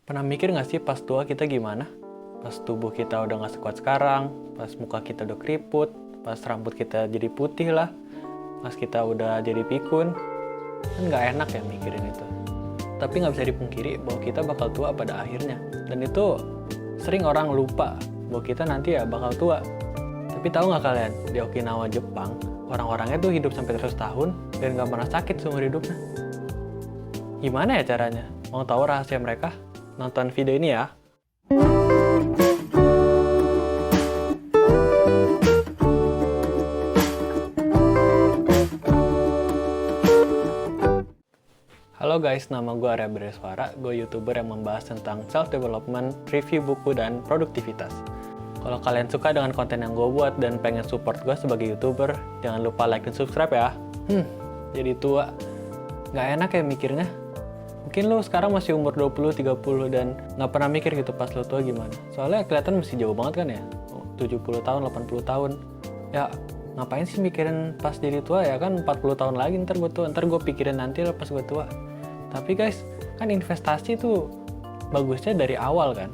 Pernah mikir nggak sih pas tua kita gimana? Pas tubuh kita udah nggak sekuat sekarang, pas muka kita udah keriput, pas rambut kita jadi putih lah, pas kita udah jadi pikun, kan nggak enak ya mikirin itu. Tapi nggak bisa dipungkiri bahwa kita bakal tua pada akhirnya. Dan itu sering orang lupa bahwa kita nanti ya bakal tua. Tapi tahu nggak kalian, di Okinawa, Jepang, orang-orangnya tuh hidup sampai 100 tahun dan nggak pernah sakit seumur hidupnya. Gimana ya caranya? Mau tahu rahasia mereka? Nonton video ini ya. Halo guys, nama gue Arya Bereswara. Gue YouTuber yang membahas tentang self-development, review buku, dan produktivitas. Kalau kalian suka dengan konten yang gue buat dan pengen support gue sebagai YouTuber, jangan lupa like dan subscribe ya. Jadi tua. Nggak enak ya mikirnya. Mungkin lo sekarang masih umur 20, 30 dan nggak pernah mikir gitu pas lo tua gimana. Soalnya kelihatan masih jauh banget kan ya. 70 tahun, 80 tahun. Ya ngapain sih mikirin pas jadi tua ya kan 40 tahun lagi ntar gue tua. Ntar gue pikirin nanti lah pas gue tua. Tapi guys, kan investasi tuh bagusnya dari awal kan.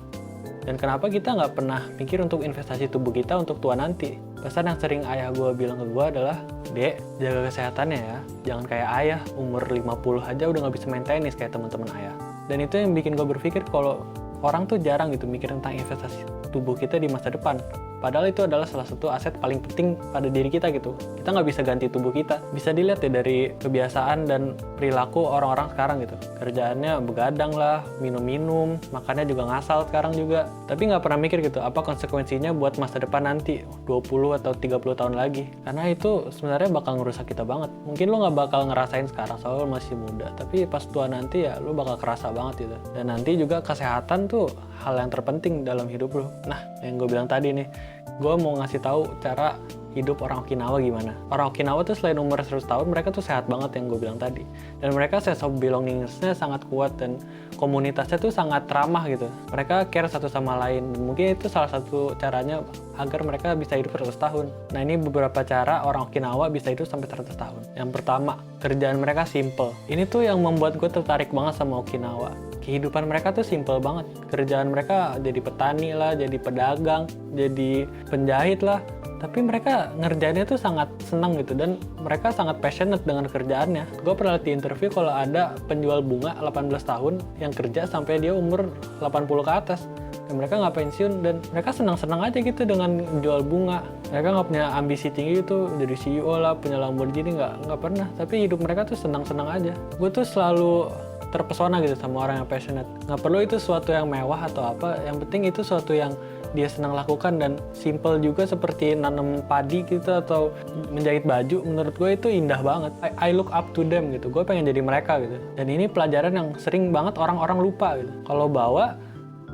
Dan kenapa kita nggak pernah mikir untuk investasi tubuh kita untuk tua nanti? Pesan yang sering ayah gue bilang ke gue adalah, Dek, jaga kesehatannya ya. Jangan kayak ayah, umur 50 aja udah nggak bisa main tenis kayak teman-teman ayah. Dan itu yang bikin gue berpikir kalau orang tuh jarang gitu mikir tentang investasi tubuh kita di masa depan. Padahal itu adalah salah satu aset paling penting pada diri kita gitu. Kita nggak bisa ganti tubuh kita. Bisa dilihat ya dari kebiasaan dan perilaku orang-orang sekarang gitu. Kerjaannya begadang lah, minum-minum, makannya juga ngasal sekarang juga. Tapi nggak pernah mikir gitu, apa konsekuensinya buat masa depan nanti, 20 atau 30 tahun lagi. Karena itu sebenarnya bakal ngerusak kita banget. Mungkin lo nggak bakal ngerasain sekarang, soalnya lo masih muda. Tapi pas tua nanti ya lo bakal kerasa banget gitu. Dan nanti juga kesehatan tuh hal yang terpenting dalam hidup lo. Nah, yang gue bilang tadi nih, gue mau ngasih tahu cara hidup orang Okinawa gimana. Orang Okinawa tuh selain umur 100 tahun, mereka tuh sehat banget yang gue bilang tadi. Dan mereka sense of belonging-nya sangat kuat dan komunitasnya tuh sangat ramah gitu. Mereka care satu sama lain. Dan mungkin itu salah satu caranya agar mereka bisa hidup 100 tahun. Nah ini beberapa cara orang Okinawa bisa hidup sampai 100 tahun. Yang pertama, kerjaan mereka simple. Ini tuh yang membuat gue tertarik banget sama Okinawa. Kehidupan mereka tuh simple banget. Kerjaan mereka jadi petani lah, jadi pedagang, jadi penjahit lah. Tapi mereka ngerjainnya tuh sangat senang gitu dan mereka sangat passionate dengan kerjaannya. Gue pernah lihat di interview kalau ada penjual bunga 18 tahun yang kerja sampai dia umur 80 ke atas. Dan mereka nggak pensiun dan mereka senang-senang aja gitu dengan jual bunga. Mereka nggak punya ambisi tinggi gitu, jadi CEO lah, punya Lamborghini, nggak pernah. Tapi hidup mereka tuh senang-senang aja. Gue tuh selalu terpesona gitu sama orang yang passionate. Nggak perlu itu sesuatu yang mewah atau apa, yang penting itu sesuatu yang dia senang lakukan dan simple juga seperti nanam padi gitu atau menjahit baju. Menurut gue itu indah banget. I look up to them gitu. Gue pengen jadi mereka gitu. Dan ini pelajaran yang sering banget orang-orang lupa gitu. Kalau bawa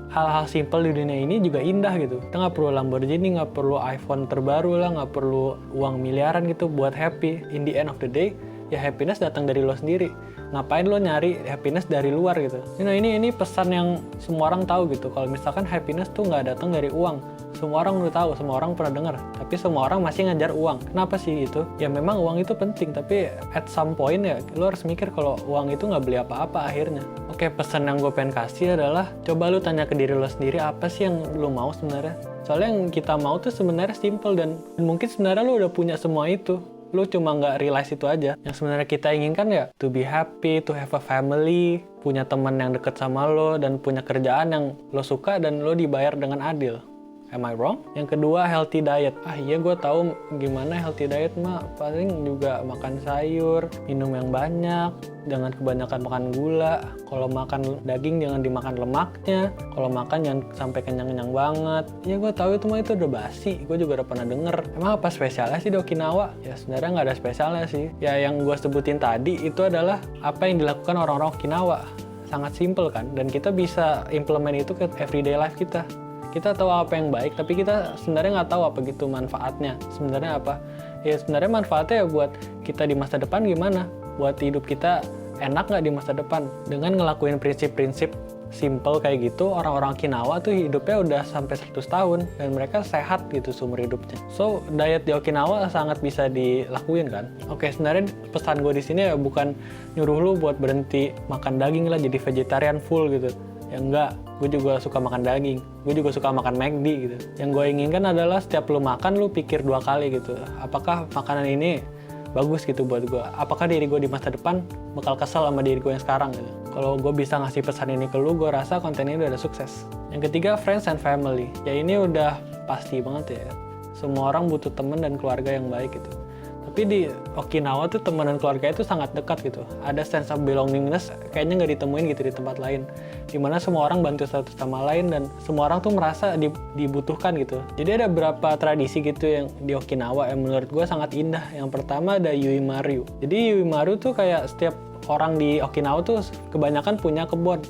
hal-hal simple di dunia ini juga indah gitu. Kita nggak perlu Lamborghini, nggak perlu iPhone terbaru lah, nggak perlu uang miliaran gitu buat happy. In the end of the day, ya happiness datang dari lo sendiri. Ngapain lo nyari happiness dari luar gitu. Nah ini pesan yang semua orang tahu gitu. Kalau misalkan happiness tuh nggak datang dari uang. Semua orang udah tahu, semua orang pernah dengar. Tapi semua orang masih ngejar uang. Kenapa sih itu? Ya memang uang itu penting, tapi at some point ya lo harus mikir kalau uang itu nggak beli apa-apa akhirnya. Oke, pesan yang gue pengen kasih adalah coba lo tanya ke diri lo sendiri apa sih yang lo mau sebenarnya. Soalnya yang kita mau tuh sebenarnya simple dan mungkin sebenarnya lo udah punya semua itu. Lu cuma nggak realize itu aja. Yang sebenarnya kita inginkan ya to be happy, to have a family, punya teman yang deket sama lo, dan punya kerjaan yang lo suka dan lo dibayar dengan adil. Am I wrong? Yang kedua, healthy diet. Iya gue tahu gimana healthy diet mah. Paling juga makan sayur, minum yang banyak, jangan kebanyakan makan gula. Kalau makan daging jangan dimakan lemaknya. Kalau makan jangan sampai kenyang-kenyang banget. Iya gue tahu itu mah itu udah basi. Gue juga udah pernah denger. Emang apa spesialnya sih di Okinawa? Ya sebenarnya nggak ada spesialnya sih. Ya yang gue sebutin tadi itu adalah apa yang dilakukan orang-orang Okinawa. Sangat simple kan. Dan kita bisa implement itu ke everyday life kita. Kita tahu apa yang baik, tapi kita sebenarnya nggak tahu apa gitu manfaatnya. Sebenarnya apa? Ya sebenarnya manfaatnya ya buat kita di masa depan gimana? Buat hidup kita enak nggak di masa depan? Dengan ngelakuin prinsip-prinsip simple kayak gitu, orang-orang Okinawa tuh hidupnya udah sampai 100 tahun. Dan mereka sehat gitu seumur hidupnya. So, diet di Okinawa sangat bisa dilakuin kan? Oke, sebenarnya pesan gue di sini ya bukan nyuruh lu buat berhenti makan daging lah, jadi vegetarian full gitu. Ya enggak, gue juga suka makan daging, gue juga suka makan McD gitu. Yang gue inginkan adalah setiap lu makan, lu pikir 2 kali gitu. Apakah makanan ini bagus gitu buat gue? Apakah diri gue di masa depan bakal kesel sama diri gue yang sekarang gitu? Kalau gue bisa ngasih pesan ini ke lu, gue rasa konten ini udah sukses. Yang ketiga, friends and family. Ya ini udah pasti banget ya. Semua orang butuh teman dan keluarga yang baik gitu. Tapi di Okinawa tuh teman dan keluarga itu sangat dekat gitu. Ada sense of belongingness kayaknya nggak ditemuin gitu di tempat lain. Dimana semua orang bantu satu sama lain dan semua orang tuh merasa dibutuhkan gitu. Jadi ada beberapa tradisi gitu yang di Okinawa yang menurut gue sangat indah. Yang pertama ada Yuimaru. Jadi Yuimaru tuh kayak setiap orang di Okinawa tuh kebanyakan punya kebun.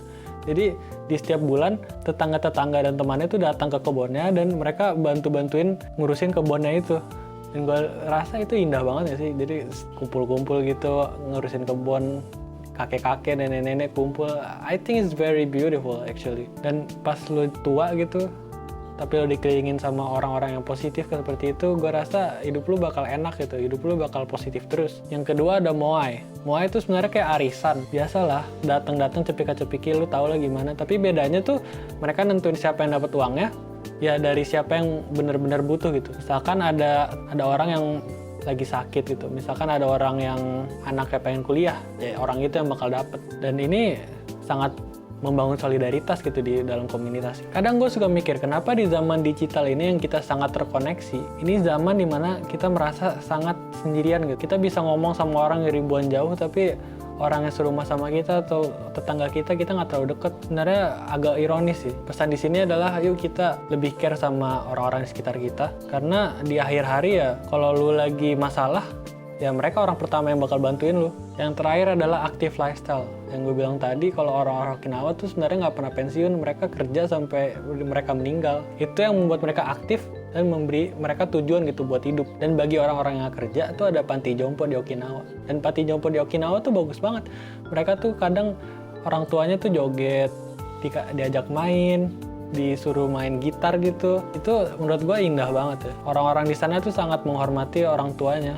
Jadi di setiap bulan tetangga-tetangga dan temannya tuh datang ke kebunnya dan mereka bantu-bantuin ngurusin kebunnya itu. Dan gue rasa itu indah banget ya sih. Jadi kumpul-kumpul gitu ngurusin kebun, kakek-kakek dan nenek-nenek kumpul. I think it's very beautiful actually. Dan pas lu tua gitu, tapi lo dikelilingin sama orang-orang yang positif seperti itu, gue rasa hidup lu bakal enak gitu, hidup lu bakal positif terus. Yang kedua ada Moai. Moai itu sebenarnya kayak arisan, biasalah, datang-datang cepika-cepiki, lu tau lah gimana. Tapi bedanya tuh mereka nentuin siapa yang dapat uangnya, ya dari siapa yang benar-benar butuh gitu. Misalkan ada orang yang lagi sakit gitu, misalkan ada orang yang anaknya pengen kuliah, ya orang itu yang bakal dapet. Dan ini sangat membangun solidaritas gitu di dalam komunitas. Kadang gue suka mikir, kenapa di zaman digital ini yang kita sangat terkoneksi, ini zaman dimana kita merasa sangat sendirian gitu. Kita bisa ngomong sama orang yang ribuan jauh, tapi orang yang serumah sama kita atau tetangga kita nggak terlalu deket. Sebenarnya agak ironis sih. Pesan di sini adalah ayo kita lebih care sama orang-orang di sekitar kita. Karena di akhir hari ya, kalau lu lagi masalah, ya mereka orang pertama yang bakal bantuin lu. Yang terakhir adalah active lifestyle. Yang gue bilang tadi, kalau orang-orang Okinawa tuh sebenarnya nggak pernah pensiun, mereka kerja sampai mereka meninggal. Itu yang membuat mereka aktif dan memberi mereka tujuan gitu buat hidup. Dan bagi orang-orang yang kerja tuh ada panti jompo di Okinawa. Dan panti jompo di Okinawa tuh bagus banget. Mereka tuh kadang orang tuanya tuh joget, diajak main, disuruh main gitar gitu. Itu menurut gue indah banget ya. Orang-orang di sana tuh sangat menghormati orang tuanya.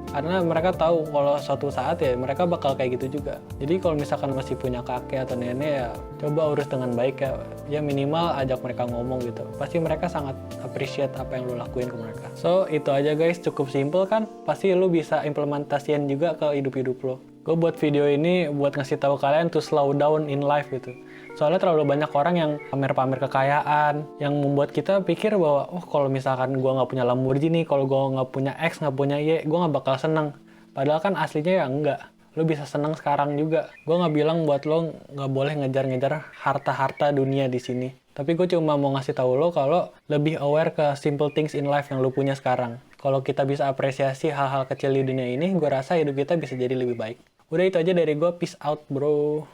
Karena mereka tahu kalau suatu saat ya mereka bakal kayak gitu juga. Jadi kalau misalkan masih punya kakek atau nenek ya coba urus dengan baik ya. Ya minimal ajak mereka ngomong gitu. Pasti mereka sangat appreciate apa yang lo lakuin ke mereka. So itu aja guys, cukup simple kan? Pasti lo bisa implementasiin juga ke hidup-hidup lo. Gue buat video ini buat ngasih tahu kalian to slow down in life gitu. Soalnya terlalu banyak orang yang pamer-pamer kekayaan, yang membuat kita pikir bahwa, oh kalau misalkan gue nggak punya Lamborghini, kalau gue nggak punya X, nggak punya Y, gue nggak bakal seneng. Padahal kan aslinya ya enggak. Lo bisa seneng sekarang juga. Gue nggak bilang buat lo nggak boleh ngejar-ngejar harta-harta dunia di sini. Tapi gue cuma mau ngasih tahu lo kalau lebih aware ke simple things in life yang lo punya sekarang. Kalau kita bisa apresiasi hal-hal kecil di dunia ini, gue rasa hidup kita bisa jadi lebih baik. Udah itu aja dari gue, peace out bro.